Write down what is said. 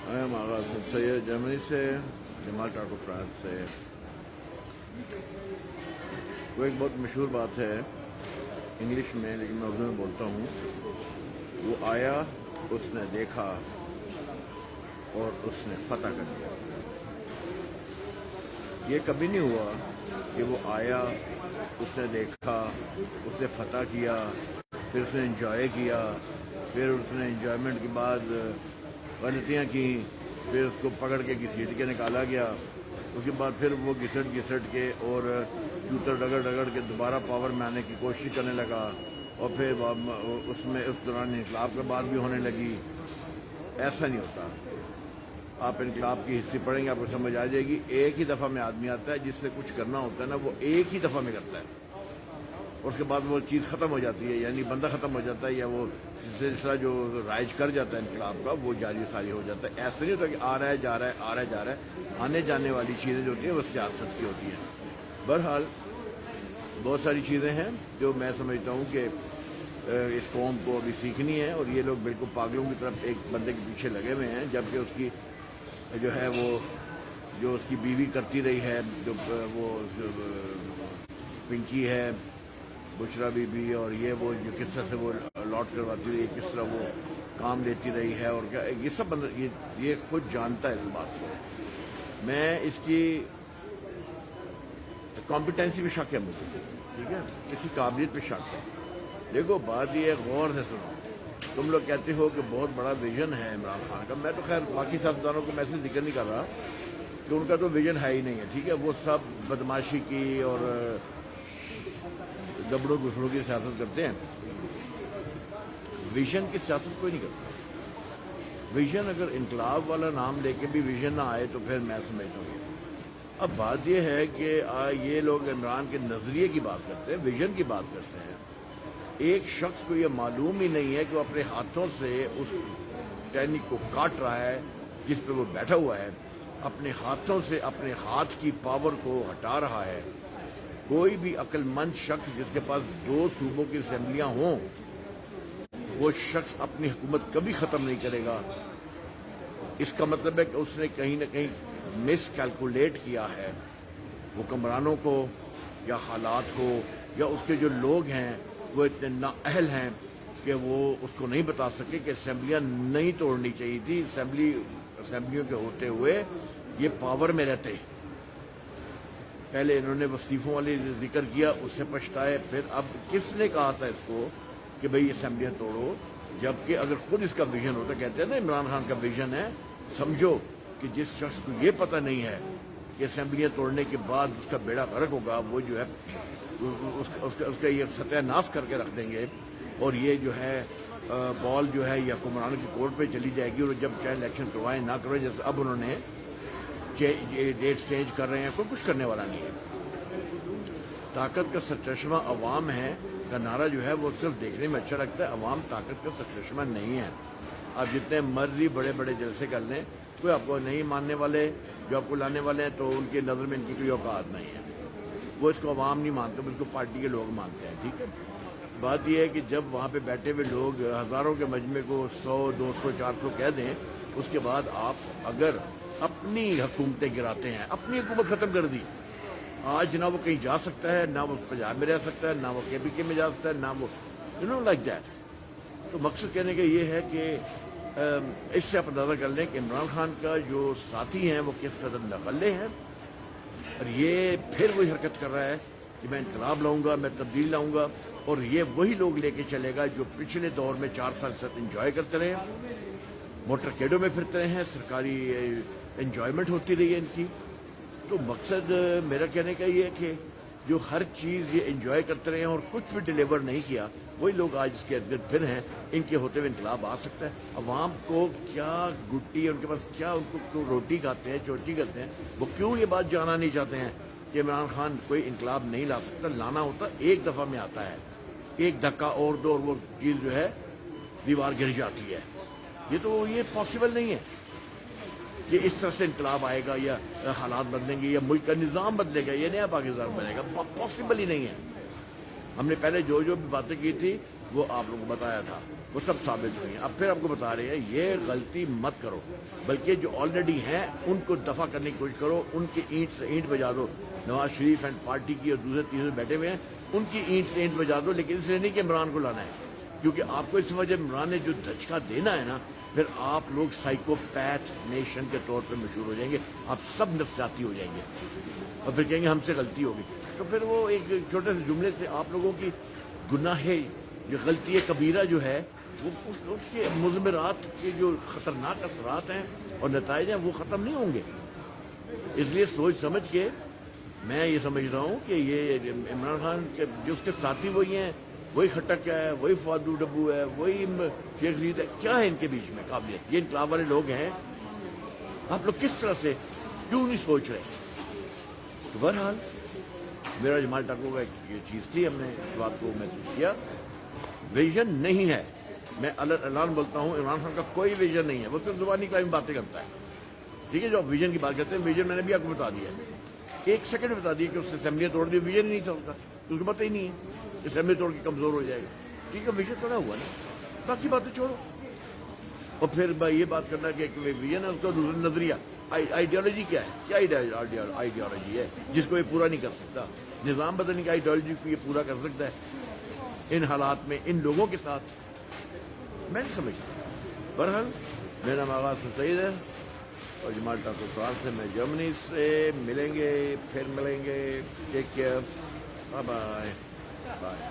آغاز سید جرمنی سے، جمال tattoo France سے۔ وہ ایک بہت مشہور بات ہے انگلش میں، لیکن میں اردو میں بولتا ہوں۔ وہ آیا، اس نے دیکھا اور اس نے فتح کر دیا۔ یہ کبھی نہیں ہوا کہ وہ آیا، اس نے دیکھا، اس نے فتح کیا، پھر اس نے انجوائے کیا، پھر اس نے انجوائمنٹ کے بعد غلطیاں کی، پھر اس کو پکڑ کے گھسیٹ کے نکالا گیا، اس کے بعد پھر وہ گھسٹ کے اور جوتر رگڑ کے دوبارہ پاور میں آنے کی کوشش کرنے لگا، اور پھر اس دوران انقلاب کے بعد بھی ہونے لگی۔ ایسا نہیں ہوتا۔ آپ انقلاب کی ہسٹری پڑھیں گے، آپ کو سمجھ آ جائے گی۔ ایک ہی دفعہ میں آدمی آتا ہے، جس سے کچھ کرنا ہوتا ہے نا، وہ ایک ہی دفعہ میں کرتا ہے، اور اس کے بعد وہ چیز ختم ہو جاتی ہے، یعنی بندہ ختم ہو جاتا ہے، یا وہ سلسلہ جو رائج کر جاتا ہے انقلاب کا، وہ جاری ساری ہو جاتا ہے۔ ایسا نہیں ہوتا کہ آ رہا ہے جا رہا ہے، آ رہا ہے جا رہا ہے۔ آنے جانے والی چیزیں جو ہوتی ہیں وہ سیاست کی ہوتی ہیں۔ بہرحال بہت ساری چیزیں ہیں جو میں سمجھتا ہوں کہ اس قوم کو ابھی سیکھنی ہے، اور یہ لوگ بالکل پاگلوں کی طرف ایک بندے کے پیچھے لگے ہوئے ہیں، جبکہ اس کی جو ہے وہ جو اس کی بیوی کرتی رہی ہے، جو وہ پنکی ہے، بشرا بی بی، اور وہ جو کس طرح سے وہ لاٹ کرواتی رہی، کس طرح وہ کام لیتی رہی ہے، اور کیا یہ سب بندہ یہ خود جانتا ہے اس بات کو۔ میں اس کی کمپیٹنسی پہ شک ہے مجھے، ٹھیک ہے، اس کی قابلیت پہ شک ہے۔ دیکھو بات یہ غور سے سنو۔ تم لوگ کہتے ہو کہ بہت بڑا ویژن ہے عمران خان کا۔ میں تو خیر باقی سیاستدانوں کو میں سے ذکر نہیں کر رہا کہ ان کا تو ویژن ہے ہی نہیں ہے، ٹھیک ہے، وہ سب بدماشی کی اور گبڑوں گھسڑوں کی سیاست کرتے ہیں۔ ویژن کی سیاست کوئی نہیں کرتا۔ ویژن اگر انقلاب والا نام لے کے بھی ویژن نہ آئے تو پھر میں سمجھتا ہوں۔ اب بات یہ ہے کہ یہ لوگ عمران کے نظریے کی بات کرتے ہیں، ویژن کی بات کرتے ہیں۔ ایک شخص کو یہ معلوم ہی نہیں ہے کہ وہ اپنے ہاتھوں سے اس ٹہنی کو کاٹ رہا ہے جس پہ وہ بیٹھا ہوا ہے، اپنے ہاتھوں سے اپنے ہاتھ کی پاور کو ہٹا رہا ہے۔ کوئی بھی عقل مند شخص جس کے پاس 2 صوبوں کی اسمبلیاں ہوں، وہ شخص اپنی حکومت کبھی ختم نہیں کرے گا۔ اس کا مطلب ہے کہ اس نے کہیں نہ کہیں مس کیلکولیٹ کیا ہے حکمرانوں کو، یا حالات کو، یا اس کے جو لوگ ہیں وہ اتنے نااہل ہیں کہ وہ اس کو نہیں بتا سکے کہ اسمبلیاں نہیں توڑنی چاہیے تھی، اسمبلیوں کے ہوتے ہوئے یہ پاور میں رہتے۔ پہلے انہوں نے وصیفوں والے ذکر کیا، اس سے پچھتائے، پھر اب کس نے کہا تھا اس کو کہ بھئی اسمبلیاں توڑو؟ جبکہ اگر خود اس کا ویژن ہوتا، کہتے ہیں نا عمران خان کا ویژن ہے، سمجھو کہ جس شخص کو یہ پتہ نہیں ہے کہ اسمبلیاں توڑنے کے بعد اس کا بیڑا غرق ہوگا، وہ جو ہے اس کا یہ ستیہ ناش کر کے رکھ دیں گے، اور یہ جو ہے بال جو ہے یا حکمرانوں کی کورٹ پہ چلی جائے گی، اور جب چاہے الیکشن کروائیں نہ کروائیں، جیسے اب انہوں نے ڈیٹ چینج کر رہے ہیں، کوئی کچھ کرنے والا نہیں ہے۔ طاقت کا سرچشمہ عوام ہے کا نعرہ جو ہے وہ صرف دیکھنے میں اچھا لگتا ہے، عوام طاقت کا سرچشمہ نہیں ہے۔ آپ جتنے مرضی بڑے بڑے جلسے کر لیں، کوئی آپ کو نہیں ماننے والے جو آپ کو لانے والے ہیں، تو ان کی نظر میں ان کی کوئی اوقات نہیں ہے۔ وہ اس کو عوام نہیں مانتے، اس کو پارٹی کے لوگ مانتے ہیں، ٹھیک ہے۔ بات یہ ہے کہ جب وہاں پہ بیٹھے ہوئے لوگ ہزاروں کے مجمع کو 100 200 400 کہہ دیں، اس کے بعد آپ اگر اپنی حکومتیں گراتے ہیں، اپنی حکومت ختم کر دی، آج نہ وہ کہیں جا سکتا ہے، نہ وہ پنجاب میں رہ سکتا ہے، نہ وہ KPK میں جا سکتا ہے، نہ وہ لائک دیٹ۔ تو مقصد کہنے کا یہ ہے کہ اس سے آپ اندازہ کر لیں کہ عمران خان کا جو ساتھی ہیں وہ کس قدر نغلے ہیں، اور یہ پھر وہی حرکت کر رہا ہے کہ میں انقلاب لاؤں گا، میں تبدیل لاؤں گا، اور یہ وہی لوگ لے کے چلے گا جو پچھلے دور میں 4 سال سے انجوائے کرتے رہے ہیں، موٹر کیڈوں میں پھرتے رہے ہیں، سرکاری انجوائمنٹ ہوتی رہی ہے ان کی۔ تو مقصد میرا کہنے کا یہ ہے کہ جو ہر چیز یہ انجوائے کرتے رہے ہیں اور کچھ بھی ڈیلیور نہیں کیا، وہی لوگ آج اس کے ارد گرد پھر ہیں۔ ان کے ہوتے ہوئے انقلاب آ سکتا ہے۔ عوام کو کیا گٹی ہے ان کے پاس، کیا ان کو روٹی کھاتے ہیں، چوٹی کرتے ہیں، وہ کیوں یہ بات جانا نہیں چاہتے ہیں کہ عمران خان کوئی انقلاب نہیں لا سکتا؟ لانا ہوتا ایک دفعہ میں آتا ہے، ایک دھکا اور دو اور وہ چیز جو ہے دیوار گر جاتی ہے۔ یہ پاسبل نہیں ہے کہ اس طرح سے انقلاب آئے گا، یا حالات بدلیں گے، یا ملک کا نظام بدلے گا، یہ نیا پاکستان بنے گا، پاسبل ہی نہیں ہے۔ ہم نے پہلے جو بھی باتیں کی تھی وہ آپ لوگوں کو بتایا تھا، وہ سب ثابت ہوئی ہیں. اب پھر آپ کو بتا رہے ہیں یہ غلطی مت کرو، بلکہ جو آلریڈی ہیں ان کو دفع کرنے کی کوشش کرو، ان کی اینٹ سے اینٹ بجا دو. نواز شریف اینڈ پارٹی کی اور دوسرے تیسرے بیٹھے ہوئے ہیں، ان کی اینٹ سے اینٹ بجا دو، لیکن اس لیے نہیں کہ عمران کو لانا ہے، کیونکہ آپ کو اس وجہ عمران نے جو دھچکا دینا ہے نا، پھر آپ لوگ سائیکو پیتھ نیشن کے طور پہ مشہور ہو جائیں گے، آپ سب نفسیاتی ہو جائیں گے اور پھر کہیں گے ہم سے غلطی ہوگی. تو پھر وہ ایک چھوٹے سے جملے سے آپ لوگوں کی گناہ جو غلطی کبیرہ جو ہے وہ اس کے مضمرات کے جو خطرناک اثرات ہیں اور نتائج ہیں وہ ختم نہیں ہوں گے. اس لیے سوچ سمجھ کے میں یہ سمجھ رہا ہوں کہ یہ عمران خان کے جو اس کے ساتھی وہی ہیں، وہی کھٹک ہے، وہی فادو ڈبو ہے، وہی شیخ رشید ہے. کیا ہے ان کے بیچ میں قابلیت؟ یہ انقلاب والے لوگ ہیں. آپ لوگ کس طرح سے کیوں نہیں سوچ رہے؟ تو بہرحال میرا جمال ٹاکو کا یہ چیز تھی، ہم نے اس بات کو محسوس کیا. ویژن نہیں ہے، میں اعلان بولتا ہوں، عمران خان کا کوئی ویژن نہیں ہے. وہ صرف زبانی کلام باتیں کرتا ہے. ٹھیک ہے، جو آپ ویژن کی بات کرتے ہیں، ویژن میں نے بھی آپ کو بتا دیا ہے، 1 سیکنڈ بتا دیا کہ اس نے اسمبلیاں توڑ دی. ویژن ہی نہیں تھا اس کا، اس کو پتہ ہی نہیں ہے اسمبلی توڑ کے کمزور ہو جائے گا. ٹھیک ہے، ویژن توڑا ہوا نا، باقی باتیں چھوڑو. اور پھر یہ بات کرنا کہ ویژن ہے، اس کا نظریہ آئیڈیالوجی کیا ہے؟ کیا آئیڈیالوجی ہے جس کو یہ پورا نہیں کر سکتا؟ نظام بدلنے کی آئیڈیالوجی کو یہ پورا کر سکتا ہے ان حالات میں، ان لوگوں کے ساتھ؟ میں نہیں سمجھتا. بہرحال میرا نام آغاز سے سعید ہے اور جمال ٹاکو فرانس سے، میں جرمنی سے. ملیں گے، پھر ملیں گے. Take care, bye bye.